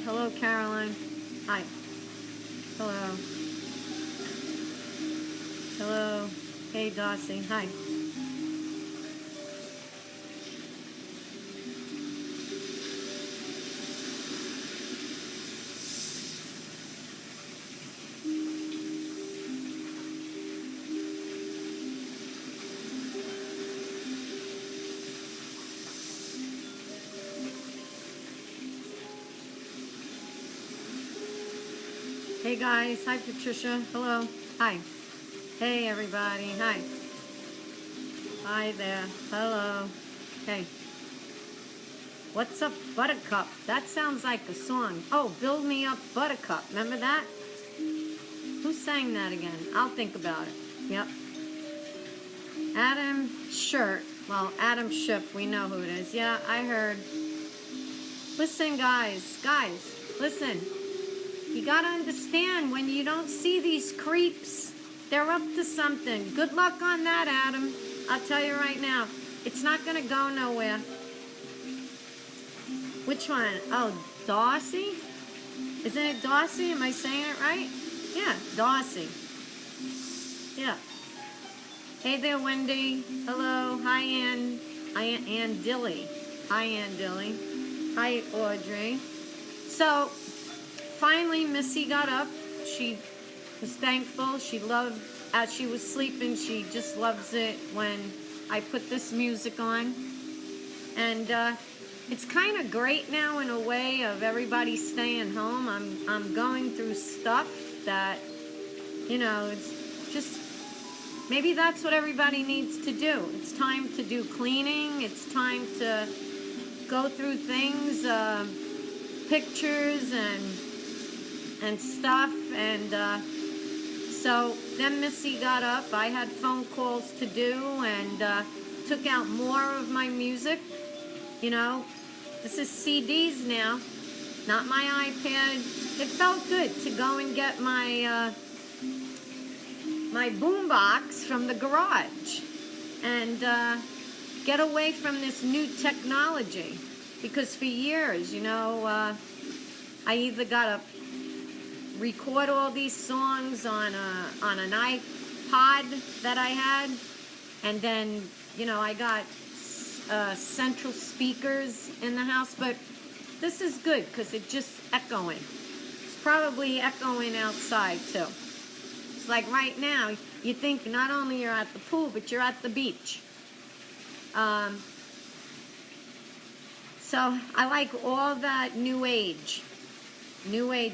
Hello, Caroline. Hi. Hello. Hello. Hey, Darcy. Hi. Hey, guys. Hi, Patricia. Hello. Hi. Hey, everybody. Hi. Hi there. Hello. Hey. What's up, Buttercup? That sounds like a song. Oh, Build Me Up, Buttercup. Remember that? Who sang that again? I'll think about it. Yep. Adam Shirt. Well, Adam Schiff. We know who it is. Yeah, I heard. Listen, guys. Guys, listen. You gotta understand, when you don't see these creeps, they're up to something. Good luck on that, Adam. I'll tell you right now. It's not gonna go nowhere. Which one? Oh, Darcy? Isn't it Darcy? Am I saying it right? Yeah, Darcy. Yeah. Hey there, Wendy. Hello. Hi, Ann. Ann Dilly. Hi, Ann Dilly. Hi, Audrey. So, finally, Missy got up. She was thankful. She loved, as she was sleeping, she just loves it when I put this music on. And it's kind of great now in a way of everybody staying home. I'm going through stuff that, you know, it's just, maybe that's what everybody needs to do. It's time to do cleaning. It's time to go through things, pictures and stuff. And so then Missy got up. I had phone calls to do and took out more of my music. You know, this is CDs now, not my iPad. It felt good to go and get my my boombox from the garage and get away from this new technology, because for years, you know, I either got to record all these songs on an iPod that I had, and then, you know, I got central speakers in the house, but this is good because it's just echoing. It's probably echoing outside too. It's like right now, you think not only you're at the pool, but you're at the beach. So I like all that new age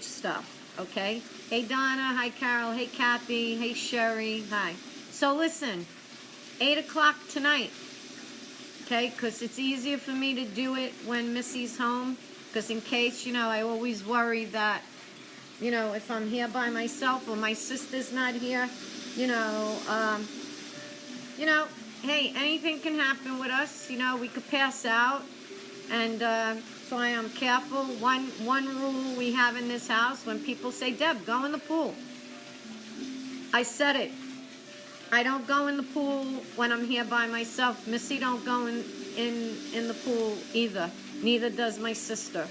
stuff, okay? Hey Donna, hi Carol, hey Kathy, hey Sherry, hi. So listen, 8 o'clock tonight, okay? Because it's easier for me to do it when Missy's home, because in case, you know, I always worry that, you know, if I'm here by myself or my sister's not here, you know, hey, anything can happen with us. You know, we could pass out, and so I am careful. One rule we have in this house: when people say, "Deb, go in the pool," I said it. I don't go in the pool when I'm here by myself. Missy don't go in the pool either. Neither does my sister.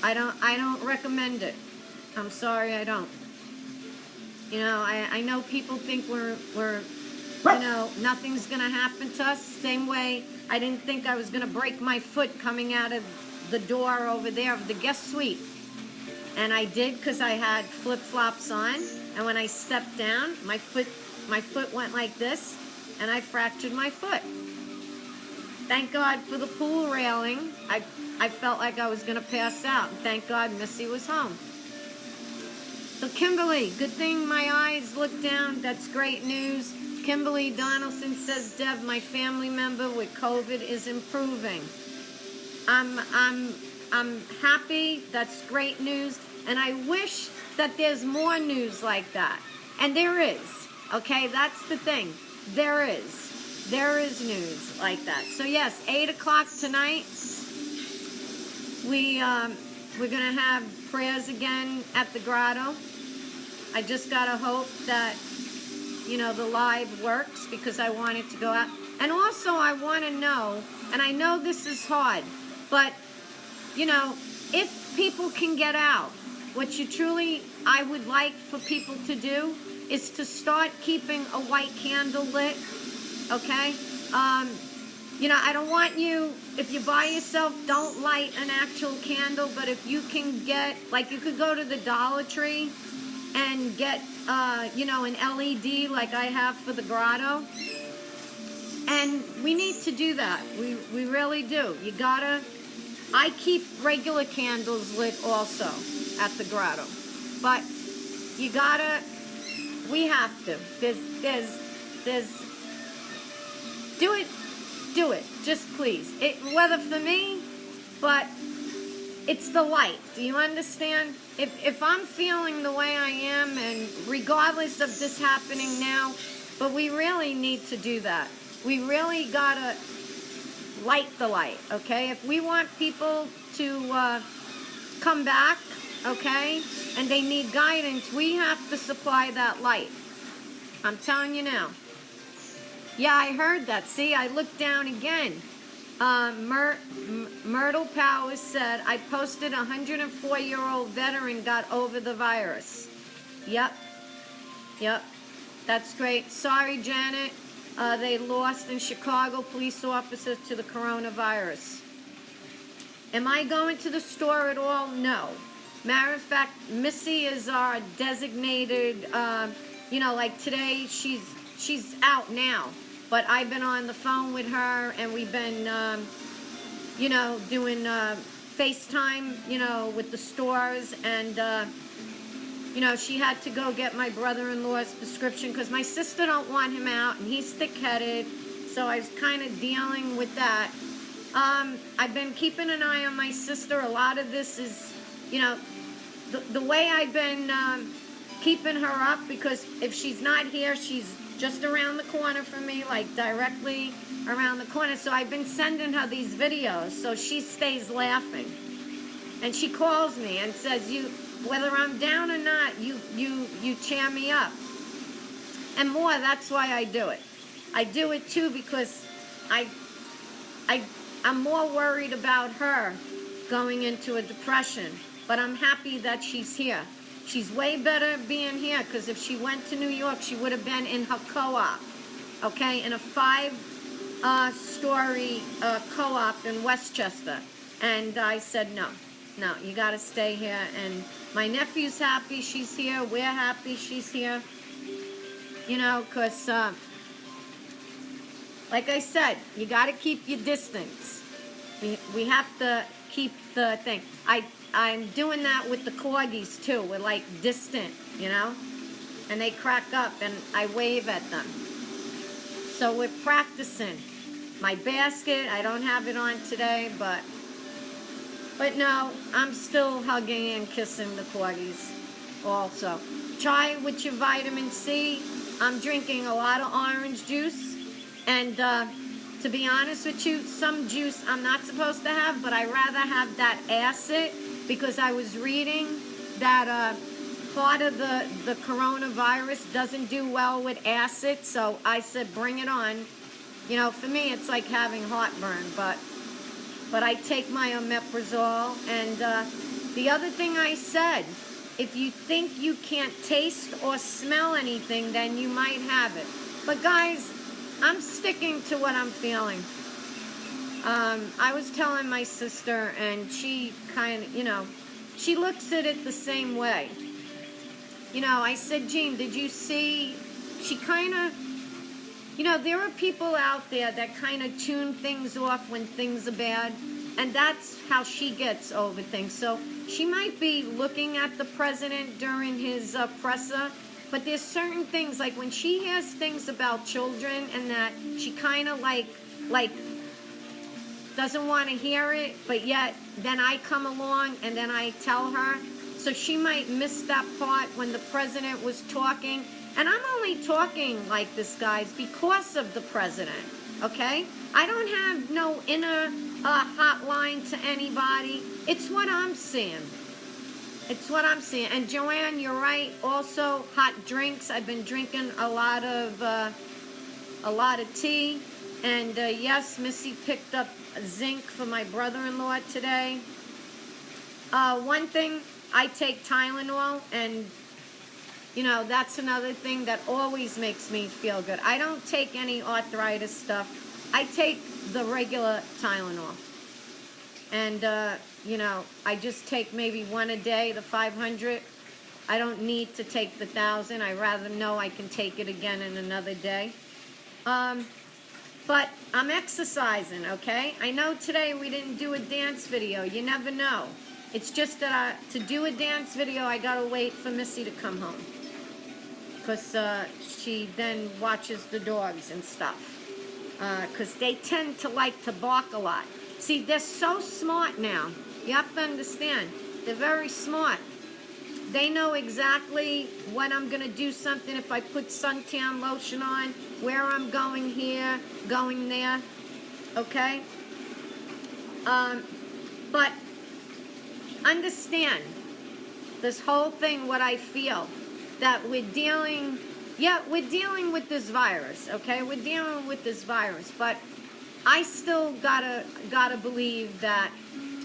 I don't recommend it. I'm sorry, I don't. You know, I know people think we're you know, nothing's gonna happen to us. Same way I didn't think I was gonna break my foot coming out of the door over there of the guest suite. And I did, because I had flip-flops on, and when I stepped down, my foot went like this, and I fractured my foot. Thank God for the pool railing. I felt like I was gonna pass out. Thank God Missy was home. So Kimberly, good thing my eyes looked down. That's great news. Kimberly Donaldson says, Deb, my family member with COVID is improving. I'm happy. That's great news. And I wish that there's more news like that. And there is. Okay, that's the thing. There is. There is news like that. So yes, 8 o'clock tonight. We're gonna have prayers again at the grotto. I just gotta hope that, you know, the live works, because I want it to go out. And also I want to know, and I know this is hard, but, you know, if people can get out, what you truly, I would like for people to do is to start keeping a white candle lit, okay? You know, I don't want you, if you're by yourself, don't light an actual candle, but if you can get, like you could go to the Dollar Tree and get, you know, an LED like I have for the grotto. And we need to do that. We really do. You gotta, I keep regular candles lit also at the grotto. But you gotta, we have to. There's, do it, just please. Whether for me, but it's the light. Do you understand? If I'm feeling the way I am, and regardless of this happening now, but we really need to do that. We really gotta light the light, okay? If we want people to come back, okay, and they need guidance, we have to supply that light. I'm telling you now. Yeah, I heard that. See, I looked down again. Myrtle Powers said, I posted a 104-year-old veteran got over the virus. Yep. That's great. Sorry, Janet. They lost in Chicago police officers to the coronavirus. Am I going to the store at all? No. Matter of fact, Missy is our designated, you know, like today she's out now. But I've been on the phone with her, and we've been, you know, doing FaceTime, you know, with the stores. And, you know, she had to go get my brother-in-law's prescription because my sister don't want him out, and he's thick-headed. So I was kind of dealing with that. I've been keeping an eye on my sister. A lot of this is, you know, the way I've been keeping her up, because if she's not here, she's just around the corner from me, like directly around the corner. So I've been sending her these videos so she stays laughing. And she calls me and says, whether I'm down or not, you cheer me up. And more, that's why I do it. I do it too because I'm more worried about her going into a depression. But I'm happy that she's here. She's way better being here, because if she went to New York, she would have been in her co-op, okay, in a 5-story co-op in Westchester. And I said, no, you got to stay here. And my nephew's happy she's here. We're happy she's here. You know, because, like I said, you got to keep your distance. We have to keep the thing. I'm doing that with the corgis too. We're like distant, you know, and they crack up and I wave at them. So we're practicing. My basket, I don't have it on today, but no, I'm still hugging and kissing the corgis also. Try with your vitamin C. I'm drinking a lot of orange juice, and to be honest with you, some juice I'm not supposed to have, but I rather have that acid, because I was reading that part of the coronavirus doesn't do well with acid, so I said bring it on. You know, for me it's like having heartburn, but I take my omeprazole. And the other thing I said, if you think you can't taste or smell anything, then you might have it. But guys, I'm sticking to what I'm feeling. I was telling my sister, and she kind of, you know, she looks at it the same way. You know, I said, Jean, did you see, she kind of, you know, there are people out there that kind of tune things off when things are bad, and that's how she gets over things. So she might be looking at the president during his presser, but there's certain things, like when she hears things about children and that, she kind of like doesn't want to hear it, but yet then I come along and then I tell her. So she might miss that part when the president was talking. And I'm only talking like this, guys, because of the president, okay? I don't have no inner hotline to anybody. It's what I'm seeing. It's what I'm seeing. And Joanne, you're right. Also, hot drinks. I've been drinking a lot of tea. And yes, Missy picked up zinc for my brother-in-law today. One thing, I take Tylenol, and you know, that's another thing that always makes me feel good. I don't take any arthritis stuff. I take the regular Tylenol. And, you know, I just take maybe one a day, the 500. I don't need to take the 1,000. I rather know I can take it again in another day. But I'm exercising, okay? I know today we didn't do a dance video. You never know. It's just that to do a dance video, I gotta wait for Missy to come home. Because she then watches the dogs and stuff. Because they tend to like to bark a lot. See, they're so smart now. You have to understand. They're very smart. They know exactly when I'm going to do something, if I put suntan lotion on, where I'm going here, going there, okay? But understand this whole thing, what I feel, that we're dealing with this virus, okay? We're dealing with this virus, but I still gotta believe that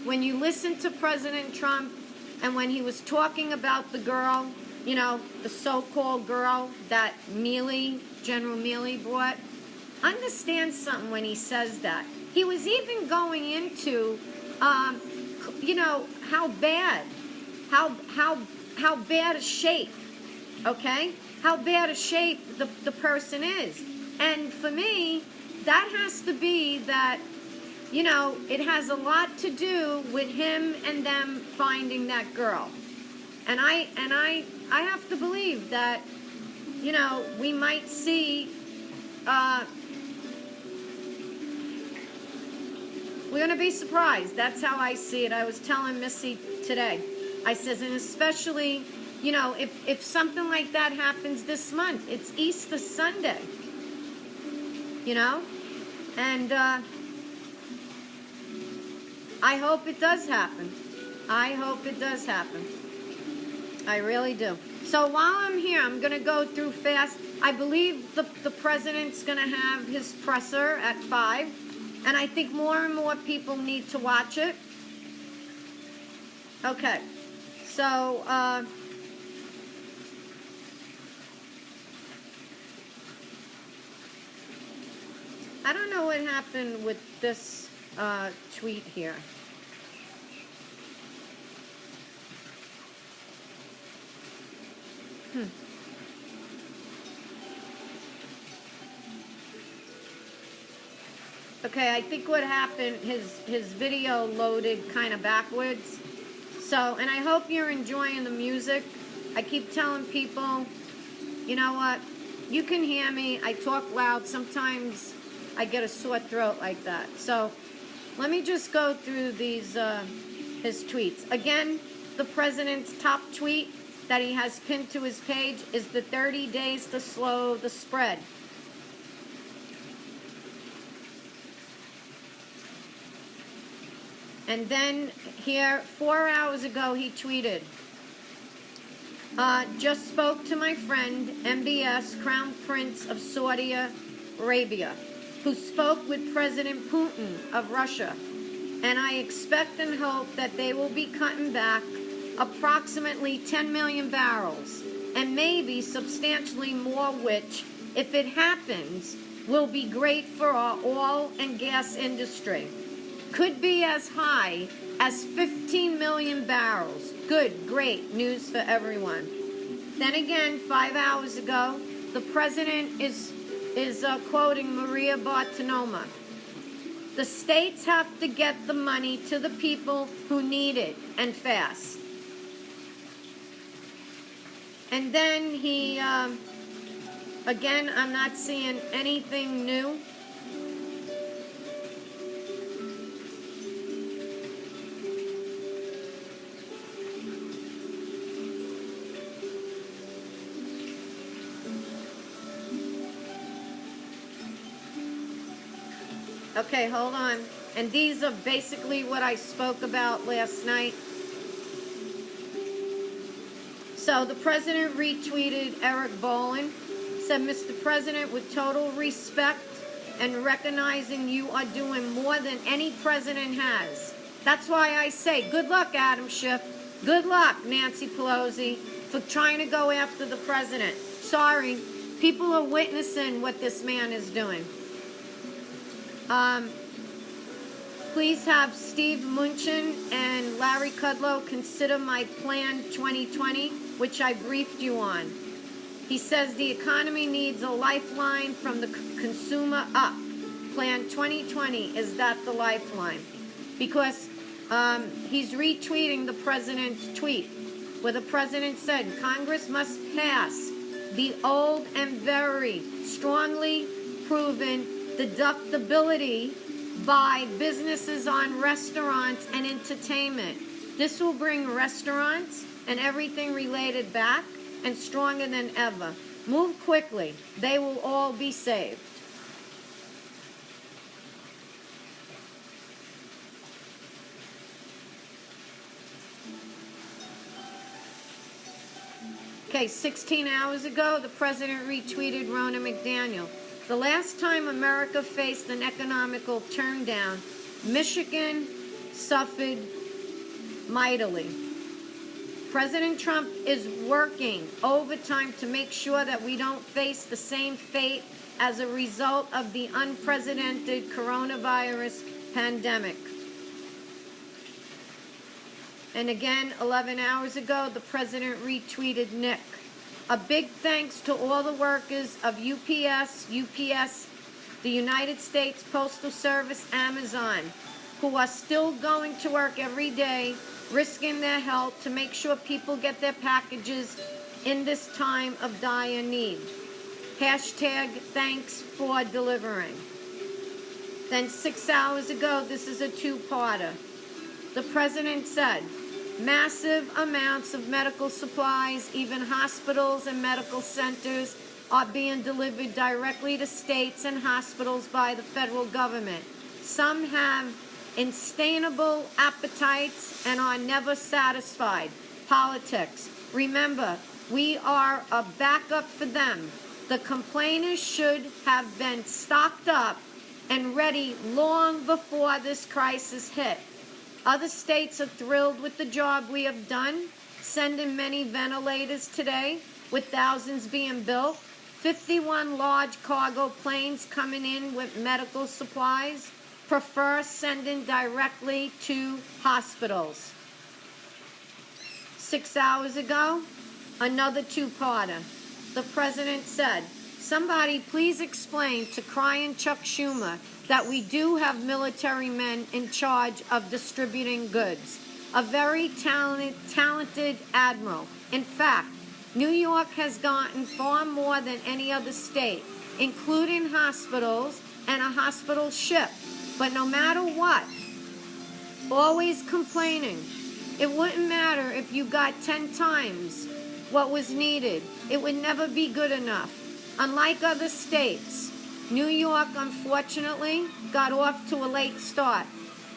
when you listen to President Trump, and when he was talking about the girl, you know, the so-called girl that General Milley brought, understand something when he says that. He was even going into, you know, how bad a shape, okay? How bad a shape the person is. And for me, that has to be that, you know, it has a lot to do with him and them finding that girl. And I have to believe that, you know, we might see, we're going to be surprised. That's how I see it. I was telling Missy today. I says, and especially, you know, if something like that happens this month, it's Easter Sunday, you know? And I hope it does happen. I hope it does happen. I really do. So while I'm here, I'm going to go through fast. I believe the president's going to have his presser at 5. And I think more and more people need to watch it. Okay. So, I don't know what happened with this tweet here. Okay, I think what happened, his video loaded kind of backwards. So, and I hope you're enjoying the music. I keep telling people, you know what, you can hear me. I talk loud. Sometimes I get a sore throat like that. So, let me just go through these, his tweets. Again, the president's top tweet that he has pinned to his page is the 30 days to slow the spread. And then here, 4 hours ago, he tweeted, just spoke to my friend, MBS, Crown Prince of Saudi Arabia, who spoke with President Putin of Russia. And I expect and hope that they will be cutting back approximately 10 million barrels, and maybe substantially more, which, if it happens, will be great for our oil and gas industry. Could be as high as 15 million barrels. Good, great news for everyone. Then again, 5 hours ago, the president is quoting Maria Bartiromo. The states have to get the money to the people who need it, and fast. And then he, again, I'm not seeing anything new. Okay, hold on. And these are basically what I spoke about last night. So the president retweeted Eric Bolin, said, Mr. President, with total respect and recognizing you are doing more than any president has. That's why I say good luck, Adam Schiff. Good luck, Nancy Pelosi, for trying to go after the president. Sorry, people are witnessing what this man is doing. Please have Steve Mnuchin and Larry Kudlow consider my Plan 2020, which I briefed you on. He says the economy needs a lifeline from the consumer up. Plan 2020, is that the lifeline? Because he's retweeting the president's tweet, where the president said Congress must pass the old and very strongly proven deductibility by businesses on restaurants and entertainment. This will bring restaurants and everything related back and stronger than ever. Move quickly. They will all be saved. Okay, 16 hours ago, the president retweeted Ronna McDaniel. The last time America faced an economical turndown, Michigan suffered mightily. President Trump is working overtime to make sure that we don't face the same fate as a result of the unprecedented coronavirus pandemic. And again, 11 hours ago, the president retweeted Nick. A big thanks to all the workers of UPS, the United States Postal Service, Amazon, who are still going to work every day, risking their health to make sure people get their packages in this time of dire need. Hashtag thanks for delivering. Then 6 hours ago, this is a two-parter. The president said, massive amounts of medical supplies, even hospitals and medical centers, are being delivered directly to states and hospitals by the federal government. Some have insatiable appetites and are never satisfied. Politics. Remember, we are a backup for them. The complainers should have been stocked up and ready long before this crisis hit. Other states are thrilled with the job we have done, sending many ventilators today, with thousands being built, 51 large cargo planes coming in with medical supplies, prefer sending directly to hospitals. 6 hours ago, another two-parter. The president said, somebody please explain to crying Chuck Schumer that we do have military men in charge of distributing goods. A very talented admiral. In fact, New York has gotten far more than any other state, including hospitals and a hospital ship. But no matter what, always complaining. It wouldn't matter if you got 10 times what was needed. It would never be good enough. Unlike other states, New York, unfortunately, got off to a late start.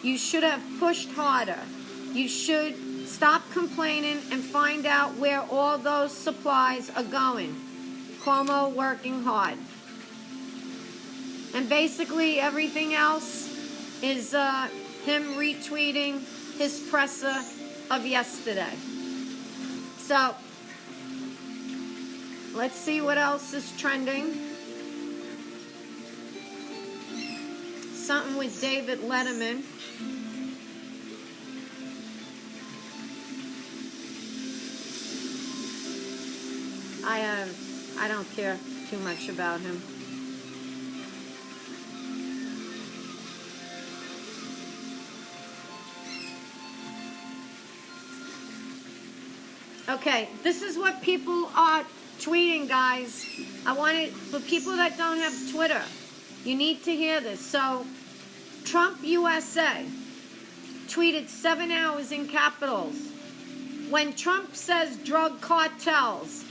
You should have pushed harder. You should stop complaining and find out where all those supplies are going. Cuomo working hard. And basically everything else is him retweeting his presser of yesterday. So, let's see what else is trending. Something with David Letterman. I don't care too much about him. Okay, this is what people are tweeting, guys. I want it for people that don't have Twitter. You need to hear this. So, Trump USA tweeted 7 hours in capitals. When Trump says drug cartels,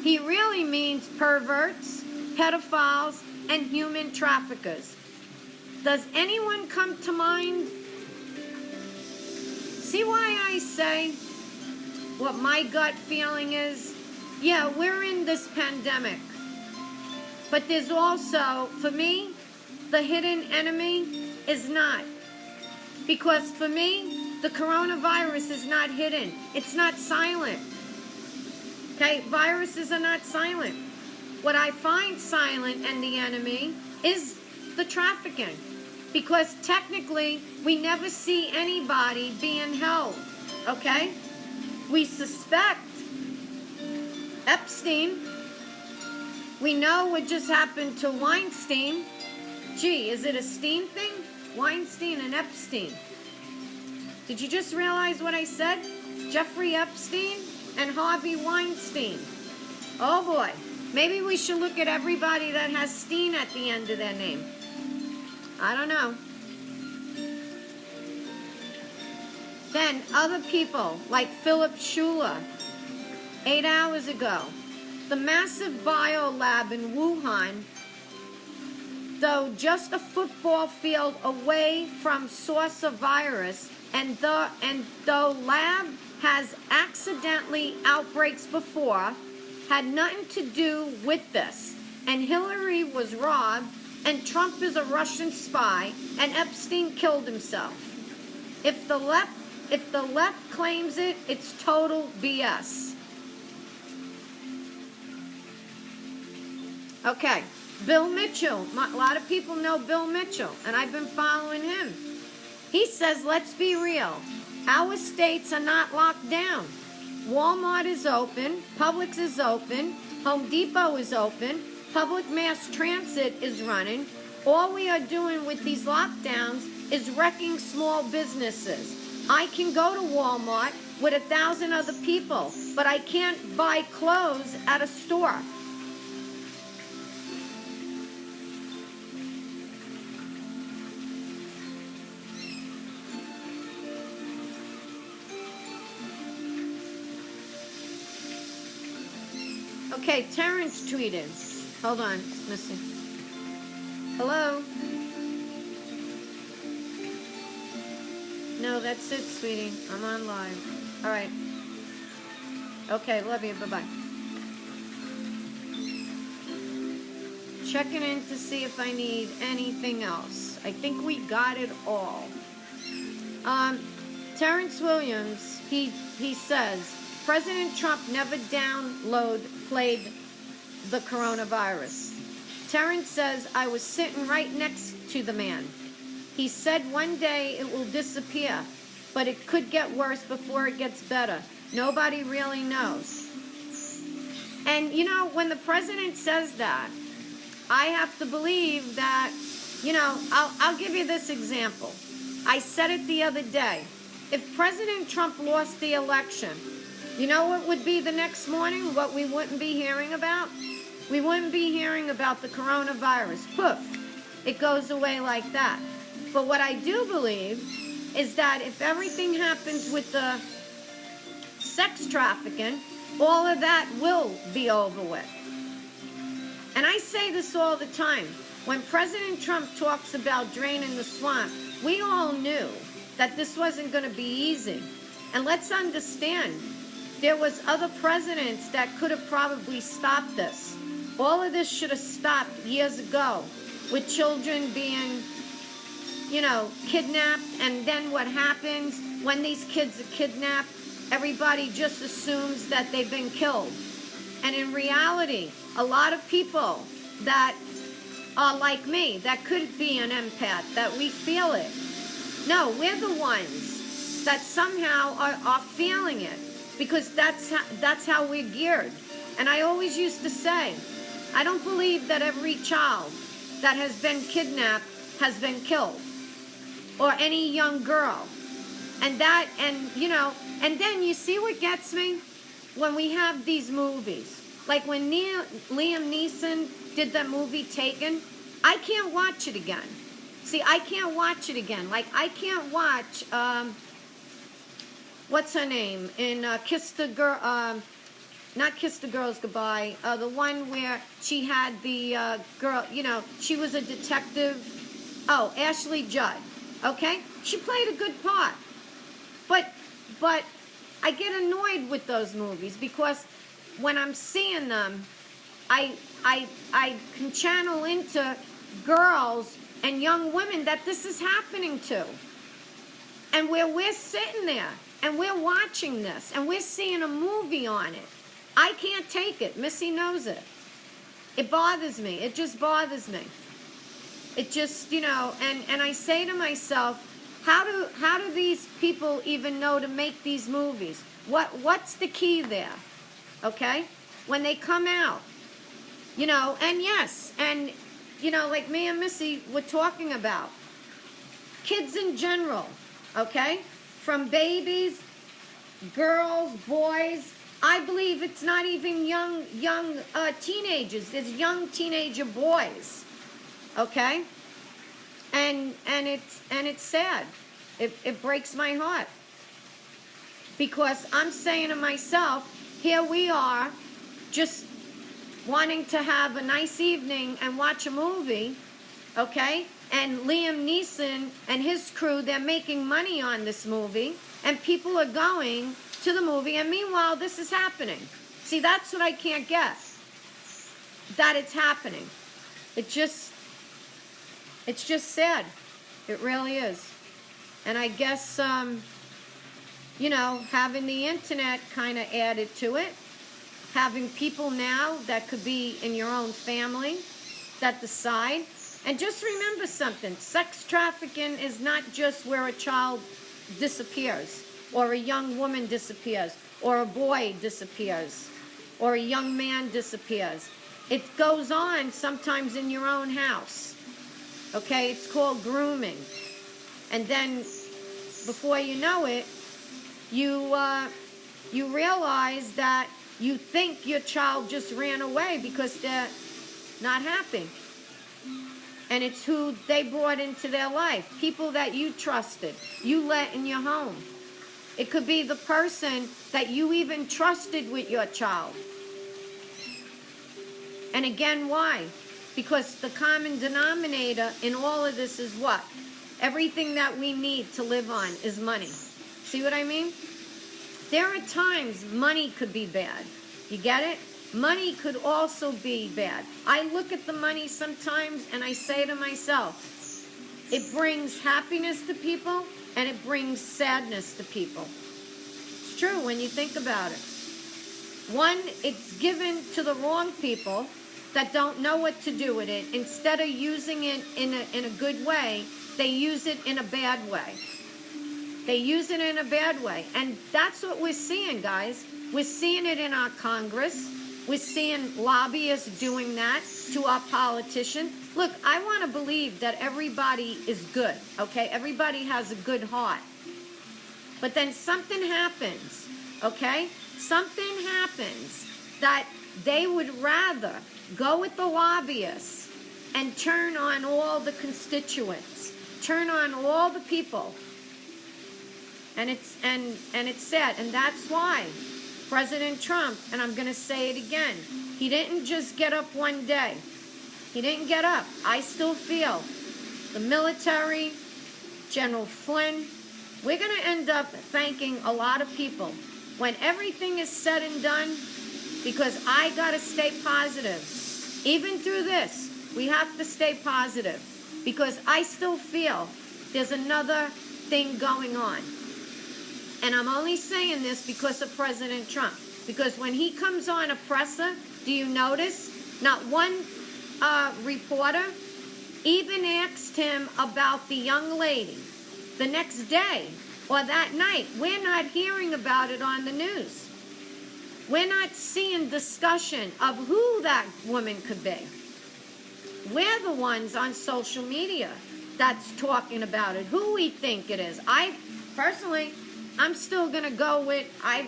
he really means perverts, pedophiles, and human traffickers. Does anyone come to mind? See why I say what my gut feeling is? Yeah, we're in this pandemic. But there's also, for me, the hidden enemy is not Because for me, the coronavirus is not hidden. It's not silent. Okay, viruses are not silent. What I find silent and the enemy is the trafficking. Because technically, we never see anybody being held. Okay? We suspect Epstein. We know what just happened to Weinstein. Gee, is it a Steen thing? Weinstein and Epstein. Did you just realize what I said? Jeffrey Epstein and Harvey Weinstein. Oh boy. Maybe we should look at everybody that has Steen at the end of their name. I don't know. Then other people like Philip Schuler, 8 hours ago. The massive bio lab in Wuhan, though just a football field away from source of virus, and though lab has accidentally outbreaks before, had nothing to do with this. And Hillary was robbed, and Trump is a Russian spy, and Epstein killed himself. If the left claims it, it's total BS. Okay, Bill Mitchell. A lot of people know Bill Mitchell, and I've been following him. He says, let's be real. Our states are not locked down. Walmart is open, Publix is open, Home Depot is open, public mass transit is running. All we are doing with these lockdowns is wrecking small businesses. I can go to Walmart with 1,000 other people, but I can't buy clothes at a store. Okay, Terrence tweeted. Hold on, it's missing. Hello? No, that's it, sweetie. I'm on live. All right. Okay, love you. Bye-bye. Checking in to see if I need anything else. I think we got it all. Terrence Williams, he says, President Trump never played the coronavirus. Terrence says, I was sitting right next to the man. He said one day it will disappear, but it could get worse before it gets better. Nobody really knows. And, you know, when the president says that, I have to believe that, you know, I'll give you this example. I said it the other day. If President Trump lost the election, you know what would be the next morning? What we wouldn't be hearing about? We wouldn't be hearing about the coronavirus. Poof. It goes away like that. But what I do believe is that if everything happens with the sex trafficking, all of that will be over with. And I say this all the time. When President Trump talks about draining the swamp, we all knew that this wasn't going to be easy. And let's understand, there was other presidents that could have probably stopped this. All of this should have stopped years ago with children being, you know, kidnapped. And then what happens when these kids are kidnapped? Everybody just assumes that they've been killed. And in reality, a lot of people that are like me, that could be an empath, that we feel it. No, we're the ones that somehow are feeling it, because that's how we're geared. And I always used to say, I don't believe that every child that has been kidnapped has been killed, or any young girl. And then you see what gets me? When we have these movies, like when Liam Neeson did that movie Taken, I can't watch it again. See, I can't watch it again. Like, I can't watch, what's her name? In Kiss the Girl, not Kiss the Girls Goodbye, the one where she had the girl, you know, she was a detective. Oh, Ashley Judd, okay? She played a good part. But I get annoyed with those movies because when I'm seeing them, I can channel into girls and young women that this is happening to. And where we're sitting there and we're watching this and we're seeing a movie on it, I can't take it. Missy knows it. It bothers me. It just bothers me. It just, and I say to myself, how do these people even know to make these movies? What's the key there? Okay? When they come out, and yes, and like me and Missy were talking about, kids in general, okay? From babies, girls, boys. I believe it's not even young teenagers. It's young teenager boys, okay? And it's sad. It breaks my heart, because I'm saying to myself, here we are, just wanting to have a nice evening and watch a movie, okay? And Liam Neeson and his crew, they're making money on this movie, and people are going to the movie, and meanwhile, this is happening. See, that's what I can't get, that it's happening. It's just sad. It really is. And I guess, having the internet kind of added to it, having people now that could be in your own family that decide. And just remember something, sex trafficking is not just where a child disappears, or a young woman disappears, or a boy disappears, or a young man disappears. It goes on sometimes in your own house. Okay, it's called grooming. And then before you know it, you realize that you think your child just ran away because they're not happy. And it's who they brought into their life. People that you trusted, you let in your home. It could be the person that you even trusted with your child. And again, why? Because the common denominator in all of this is what? Everything that we need to live on is money. See what I mean? There are times money could be bad. You get it? Money could also be bad. I look at the money sometimes and I say to myself, it brings happiness to people and it brings sadness to people. It's true when you think about it. One, it's given to the wrong people that don't know what to do with it. Instead of using it in a good way, they use it in a bad way. They use it in a bad way. And that's what we're seeing, guys. We're seeing it in our Congress. We're seeing lobbyists doing that to our politicians. Look, I want to believe that everybody is good, okay? Everybody has a good heart. But then something happens, okay? Something happens that they would rather go with the lobbyists and turn on all the constituents, turn on all the people. And it's sad. And that's why President Trump, and I'm going to say it again, he didn't just get up one day. He didn't get up. I still feel the military, General Flynn, we're going to end up thanking a lot of people when everything is said and done, because I got to stay positive. Even through this, we have to stay positive, because I still feel there's another thing going on. And I'm only saying this because of President Trump. Because when he comes on a presser, do you notice? Not one reporter even asked him about the young lady the next day or that night. We're not hearing about it on the news. We're not seeing discussion of who that woman could be. We're the ones on social media that's talking about it, who we think it is. I'm still going to go with, I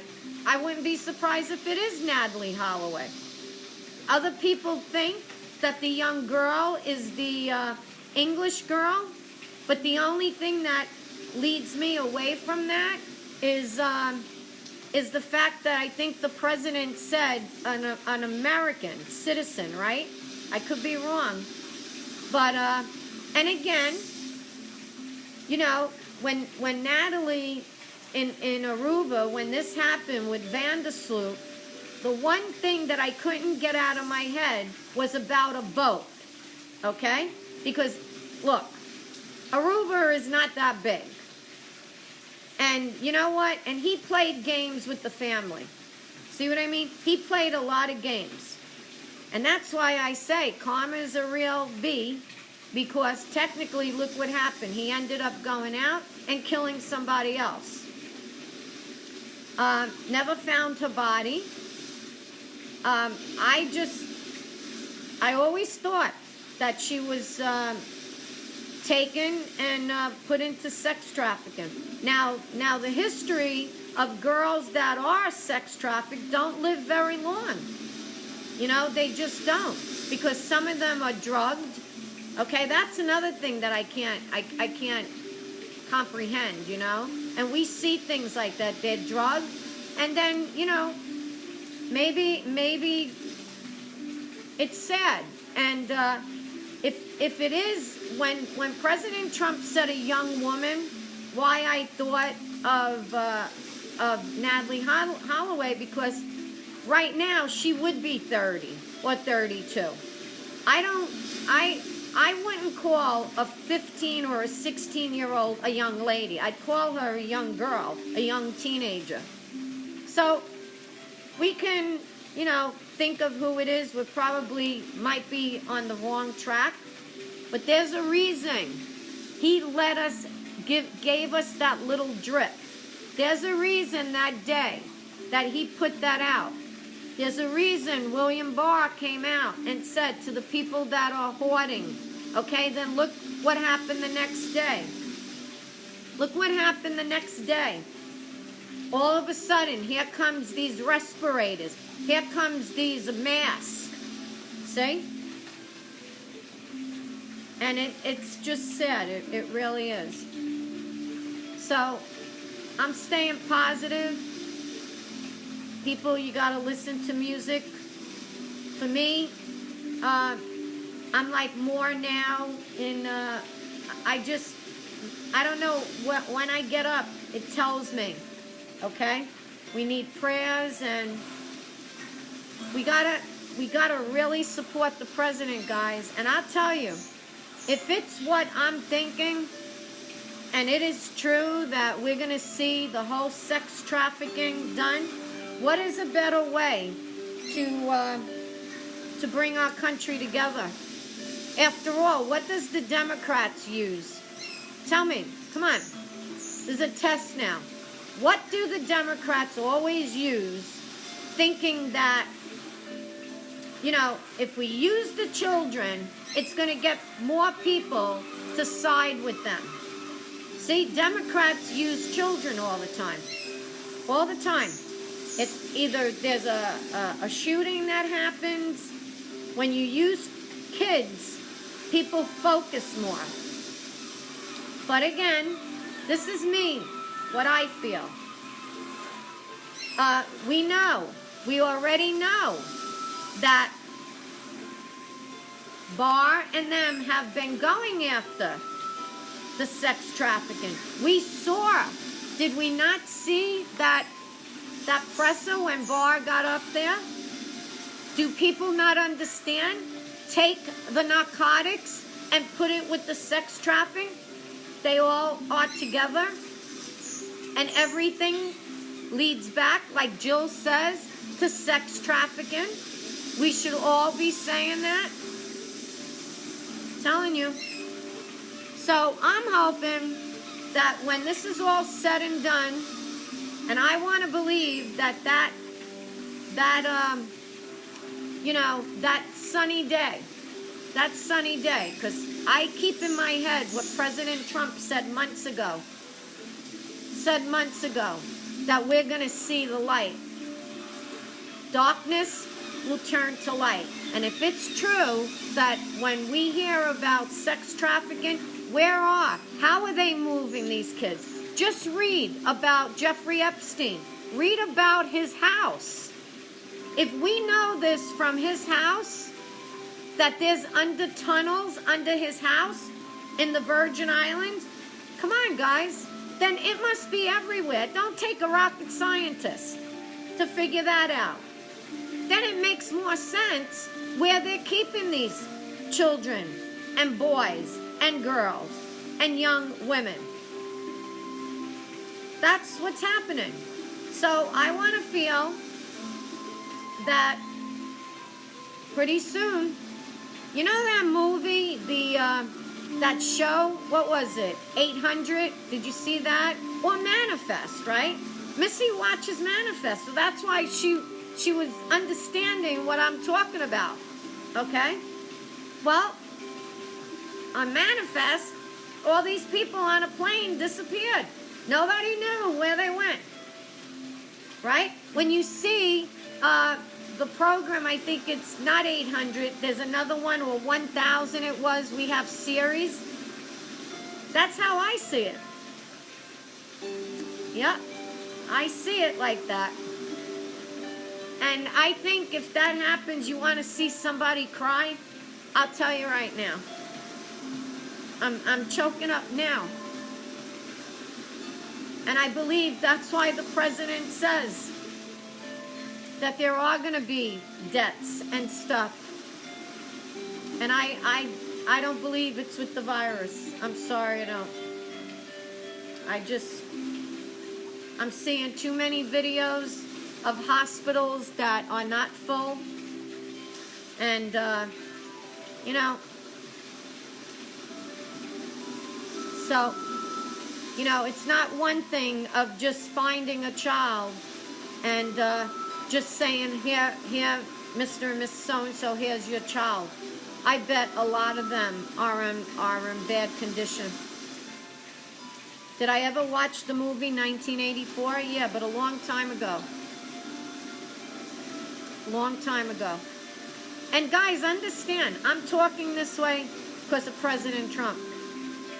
wouldn't be surprised if it is Natalie Holloway. Other people think that the young girl is the English girl, but the only thing that leads me away from that is the fact that I think the president said an American citizen, right? I could be wrong. But, and again, when Natalie in Aruba, when this happened with Vandersloot, the one thing that I couldn't get out of my head was about a boat, okay? Because, look, Aruba is not that big. And you know what? And he played games with the family. See what I mean? He played a lot of games. And that's why I say karma is a real B, because technically, look what happened. He ended up going out and killing somebody else. Never found her body. I always thought that she was taken and put into sex trafficking. Now the history of girls that are sex trafficked don't live very long. You know, they just don't, because some of them are drugged. Okay, that's another thing that I can't comprehend, you know. And we see things like that. They're drugged, and then, you know, maybe it's sad. And if it is, when President Trump said a young woman, why I thought of Natalie Holloway, because right now she would be 30 or 32. I wouldn't call a 15 or a 16-year-old a young lady. I'd call her a young girl, a young teenager. So we can, you know, think of who it is. We probably might be on the wrong track, but there's a reason he let us gave us that little drip. There's a reason that day that he put that out. There's a reason William Barr came out and said to the people that are hoarding, okay, then look what happened the next day. Look what happened the next day. All of a sudden, here comes these respirators. Here comes these masks. See? And it's just sad. It really is. So, I'm staying positive. People, you got to listen to music. For me, I'm like more now in, I don't know, when I get up, it tells me, okay? We need prayers, and we gotta really support the president, guys. And I'll tell you, if it's what I'm thinking, and it is true that we're gonna see the whole sex trafficking done, what is a better way to bring our country together? After all, what does the Democrats use? Tell me, come on. There's a test now. What do the Democrats always use, thinking that, you know, if we use the children, it's going to get more people to side with them? See, Democrats use children all the time. All the time. It's either there's a shooting that happens. When you use kids, people focus more. But again, this is me, what I feel. We already know that Barr and them have been going after the sex trafficking. We saw, did we not see that presser when Barr got up there? Do people not understand? Take the narcotics and put it with the sex trafficking. They all are together. And everything leads back, like Jill says, to sex trafficking. We should all be saying that. Telling you. So I'm hoping that when this is all said and done, and I want to believe that sunny day, because I keep in my head what President Trump said months ago, that we're going to see the light. Darkness will turn to light. And if it's true that when we hear about sex trafficking, how are they moving these kids? Just read about Jeffrey Epstein. Read about his house. If we know this from his house, that there's tunnels under his house in the Virgin Islands, come on, guys, then it must be everywhere. Don't take a rocket scientist to figure that out. Then it makes more sense where they're keeping these children and boys and girls and young women. That's what's happening. So I want to feel that pretty soon, you know that movie, that show, what was it, 800? Did you see that? Or Manifest, right? Missy watches Manifest, so that's why she was understanding what I'm talking about, okay? Well, on Manifest, all these people on a plane disappeared. Nobody knew where they went, right? When you see the program, I think it's not 800, there's another one, or 1000 it was, we have series. That's how I see it. Yep, I see it like that. And I think if that happens, you want to see somebody cry, I'll tell you right now. I'm choking up now. And I believe that's why the president says that there are going to be deaths and stuff. And I don't believe it's with the virus. I'm sorry, I don't. I'm seeing too many videos of hospitals that are not full. And, you know, so, you know, it's not one thing of just finding a child and just saying, here, Mr. and Miss So-and-so, here's your child. I bet a lot of them are in bad condition. Did I ever watch the movie 1984? Yeah, but a long time ago. Long time ago. And guys, understand, I'm talking this way because of President Trump.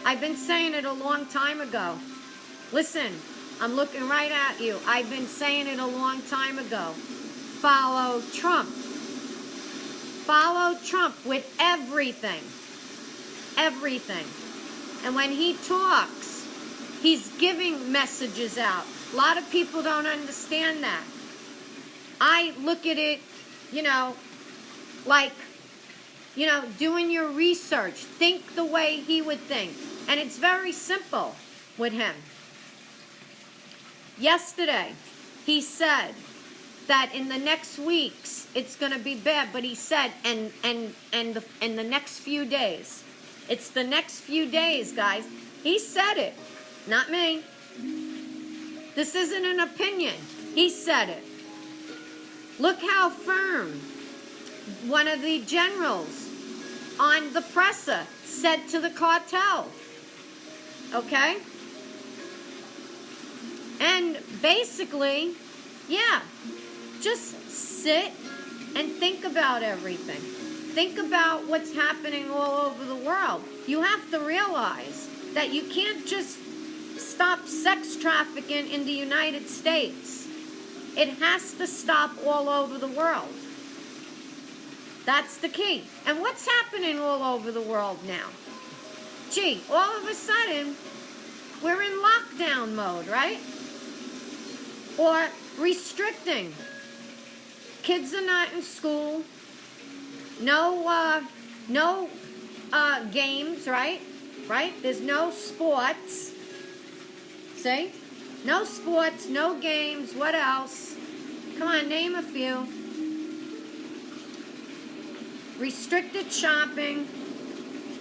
I've been saying it a long time ago. Listen, I'm looking right at you. I've been saying it a long time ago. Follow Trump. Follow Trump with everything. Everything. And when he talks, he's giving messages out. A lot of people don't understand that. I look at it, you know, like, you know, doing your research. Think the way he would think. And it's very simple with him. Yesterday, he said that in the next weeks, it's going to be bad. But he said, in the next few days. It's the next few days, guys. He said it, not me. This isn't an opinion. He said it. Look how firm one of the generals on the presser said to the cartel. Okay? And basically, yeah, just sit and think about everything. Think about what's happening all over the world. You have to realize that you can't just stop sex trafficking in the United States. It has to stop all over the world. That's the key. And what's happening all over the world now? Gee, all of a sudden, we're in lockdown mode, right? Or restricting. Kids are not in school. No games, right? Right? There's no sports. See? No sports, no games. What else? Come on, name a few. Restricted shopping.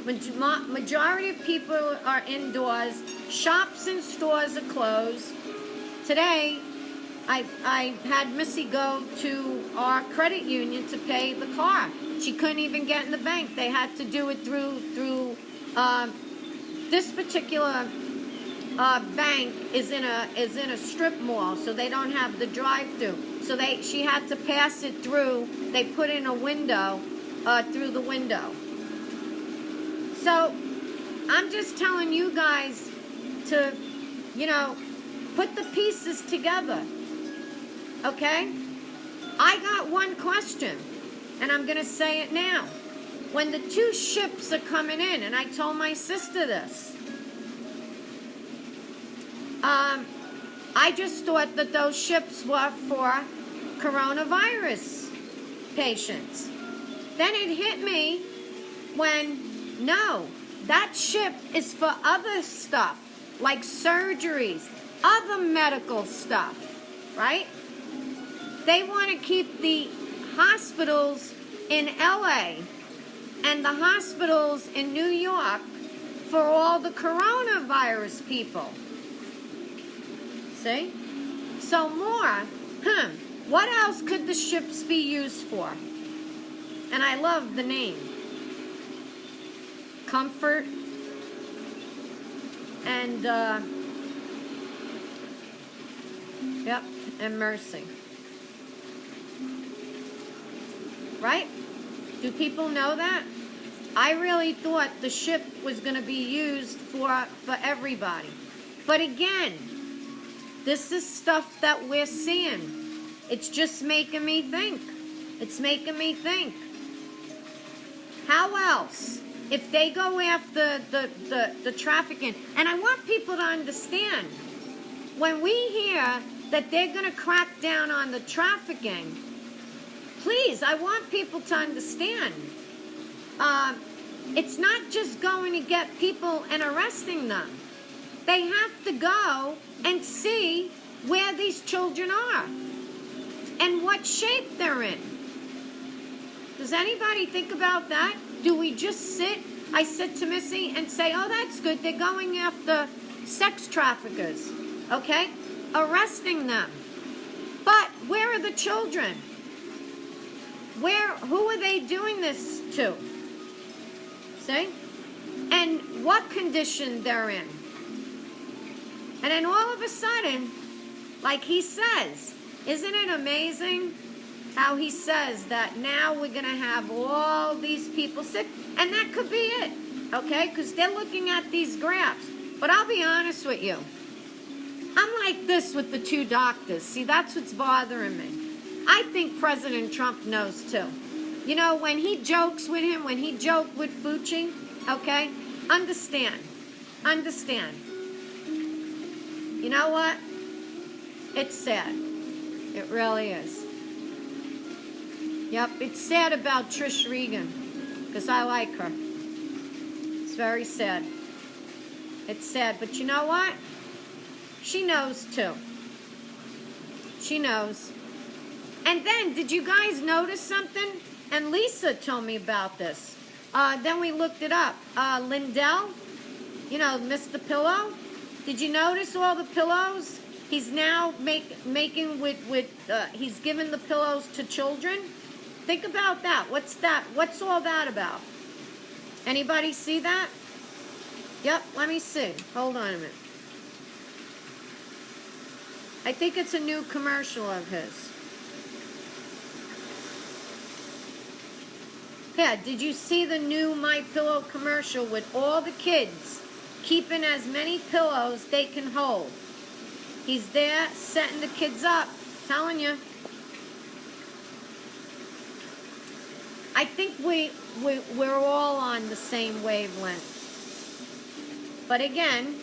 Majority of people are indoors. Shops and stores are closed. Today, I had Missy go to our credit union to pay the car. She couldn't even get in the bank. They had to do it through this particular bank is in a strip mall, so they don't have the drive-through. So she had to pass it through. They put in a window through the window. So I'm just telling you guys to, you know, put the pieces together. Okay? I got one question, and I'm going to say it now. When the two ships are coming in, and I told my sister this, I just thought that those ships were for coronavirus patients. Then it hit me when, no, that ship is for other stuff, like surgeries, other medical stuff, right? They want to keep the hospitals in LA and the hospitals in New York for all the coronavirus people. See? So more, what else could the ships be used for? And I love the name. Comfort and, and mercy. Right? Do people know that? I really thought the ship was going to be used for everybody. But again, this is stuff that we're seeing. It's just making me think. It's making me think. How else? If they go after the trafficking, and I want people to understand, when we hear that they're going to crack down on the trafficking, please, I want people to understand, it's not just going to get people and arresting them. They have to go and see where these children are and what shape they're in. Does anybody think about that? Do we just sit, I said to Missy, and say, oh, that's good, they're going after sex traffickers, okay? Arresting them. But where are the children? Who are they doing this to? See? And what condition they're in. And then all of a sudden, like he says, isn't it amazing how he says that now we're going to have all these people sick? And that could be it, okay? Because they're looking at these graphs. But I'll be honest with you. I'm like this with the two doctors. See, that's what's bothering me. I think President Trump knows too. You know, when he jokes with him, when he joked with Fauci, okay? Understand. You know what? It's sad. It really is. Yep, it's sad about Trish Regan, because I like her. It's very sad. It's sad, but you know what? She knows too. She knows. And then, did you guys notice something? And Lisa told me about this. Then we looked it up. Lindell, you know, Mr. Pillow. Did you notice all the pillows he's now making he's giving the pillows to children? Think about that. What's that? What's all that about? Anybody see that? Yep, let me see. Hold on a minute. I think it's a new commercial of his. Yeah, did you see the new My Pillow commercial with all the kids keeping as many pillows they can hold? He's there setting the kids up, telling you. I think we're all on the same wavelength. But again,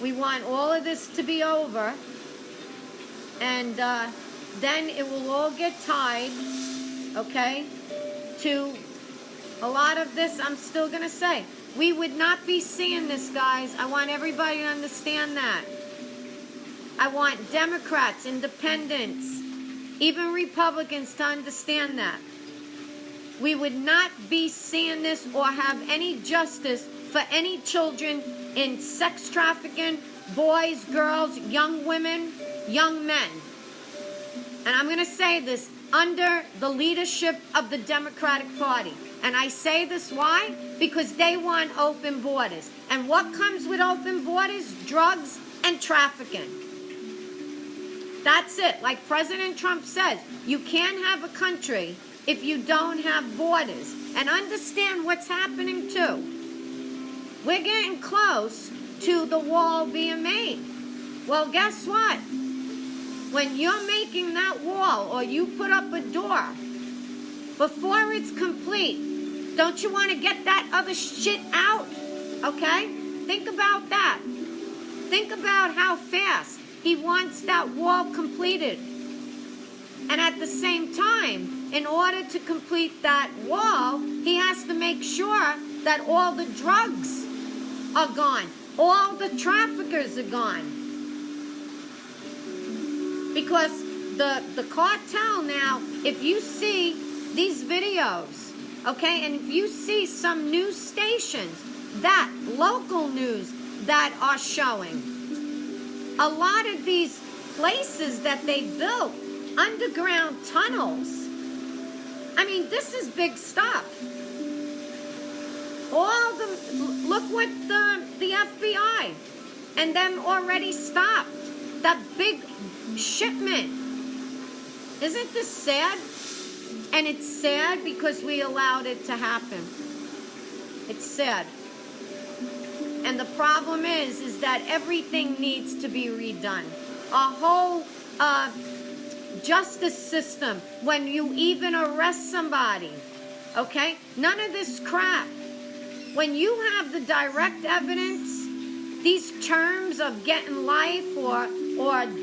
we want all of this to be over, and then it will all get tied, okay, to a lot of this. I'm still going to say, we would not be seeing this, guys. I want everybody to understand that. I want Democrats, independents, even Republicans to understand that. We would not be seeing this or have any justice for any children in sex trafficking, boys, girls, young women, young men. And I'm going to say this under the leadership of the Democratic Party. And I say this why? Because they want open borders. And what comes with open borders? Drugs and trafficking. That's it. Like President Trump says, you can't have a country if you don't have borders. And understand what's happening too. We're getting close to the wall being made. Well, guess what? When you're making that wall or you put up a door, before it's complete, don't you want to get that other shit out? Okay? Think about that. Think about how fast he wants that wall completed. And at the same time, in order to complete that wall, he has to make sure that all the drugs are gone. All the traffickers are gone. Because the cartel now, if you see these videos, okay, and if you see some news stations, that local news that are showing a lot of these places that they built, underground tunnels. I mean, this is big stuff. Look what the FBI and them already stopped. That big shipment. Isn't this sad? And it's sad because we allowed it to happen. It's sad. And the problem is that everything needs to be redone. Our whole justice system, when you even arrest somebody, okay? None of this crap. When you have the direct evidence, these terms of getting life or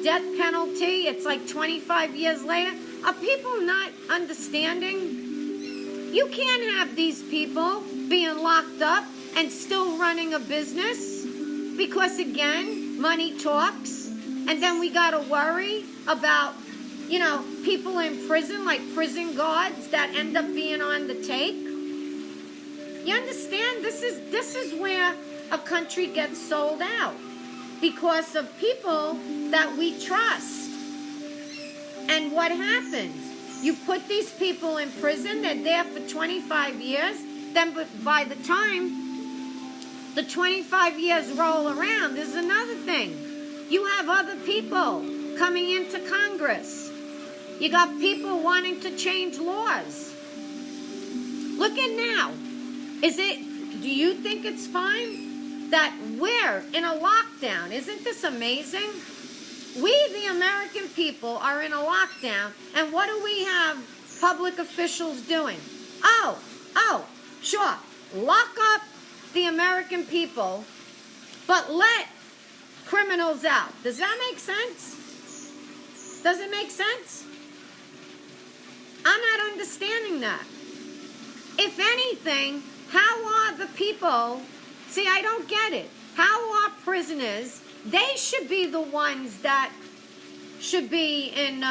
death penalty, it's like 25 years later, are people not understanding? You can't have these people being locked up and still running a business because, again, money talks. And then we got to worry about, people in prison, like prison guards that end up being on the take. You understand? This is where a country gets sold out because of people that we trust. And what happens? You put these people in prison, they're there for 25 years, then by the time the 25 years roll around, there's another thing. You have other people coming into Congress. You got people wanting to change laws. Look at now. Do you think it's fine that we're in a lockdown? Isn't this amazing? We, the American people, are in a lockdown, and what do we have public officials doing? Oh, sure, lock up the American people, but let criminals out. Does that make sense? Does it make sense? I'm not understanding that. If anything, how are the people, see, I don't get it. How are prisoners, they should be the ones that should be in,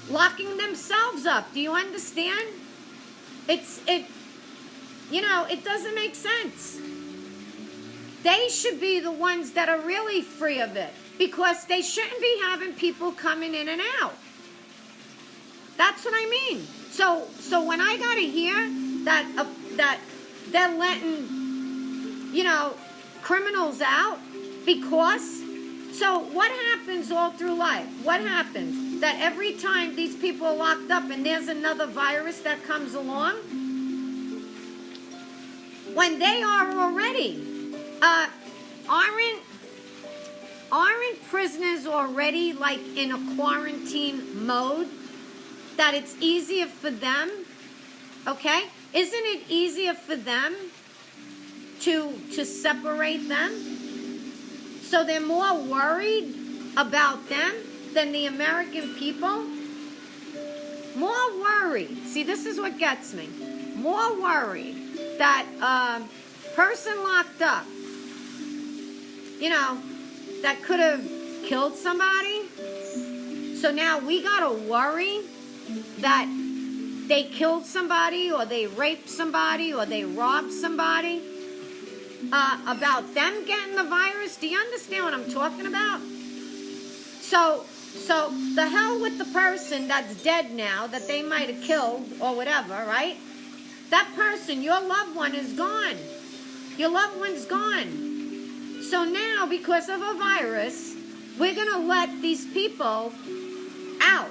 locking themselves up. Do you understand? It doesn't make sense. They should be the ones that are really free of it because they shouldn't be having people coming in and out. That's what I mean. So when I got to hear that they're letting, criminals out because, so what happens all through life? What happens? That every time these people are locked up and there's another virus that comes along, when they are already, aren't prisoners already like in a quarantine mode? That it's easier for them, okay? Isn't it easier for them to separate them? So they're more worried about them than the American people? More worried. See, this is what gets me. More worried that person locked up, that could have killed somebody. So now we gotta worry that they killed somebody or they raped somebody or they robbed somebody about them getting the virus. Do you understand what I'm talking about? So the hell with the person that's dead now that they might have killed or whatever, right? That person, your loved one is gone. Your loved one's gone. So now, because of a virus, we're going to let these people out.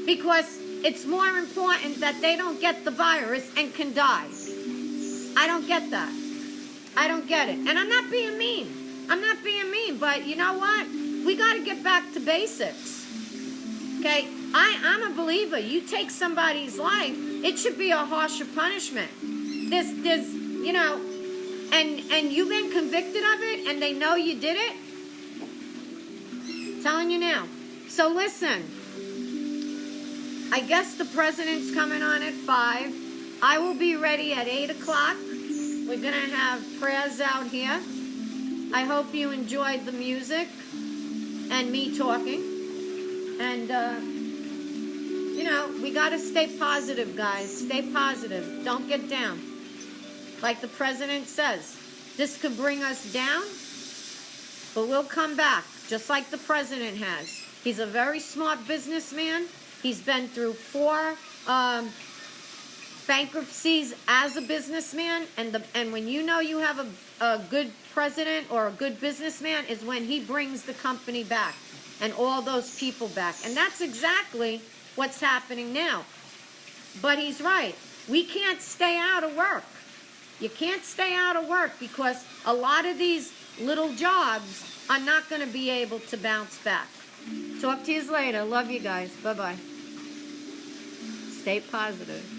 Because it's more important that they don't get the virus and can die. I don't get that. I don't get it. And I'm not being mean. But you know what? We got to get back to basics. Okay? I'm a believer. You take somebody's life, it should be a harsher punishment. There's and you've been convicted of it and they know you did it. I'm telling you now. So listen. I guess the president's coming on at 5. I will be ready at 8 o'clock. We're going to have prayers out here. I hope you enjoyed the music. and me talking. And, you know, we got to stay positive, guys. Stay positive. Don't get down. Like the president says, this could bring us down, but we'll come back, just like the president has. He's a very smart businessman. He's been through 4 bankruptcies as a businessman, and when you know you have a good president or a good businessman is when he brings the company back and all those people back. And that's exactly what's happening now. But he's right. We can't stay out of work. You can't stay out of work because a lot of these little jobs are not going to be able to bounce back. Talk to you later. Love you guys. Bye-bye. Stay positive.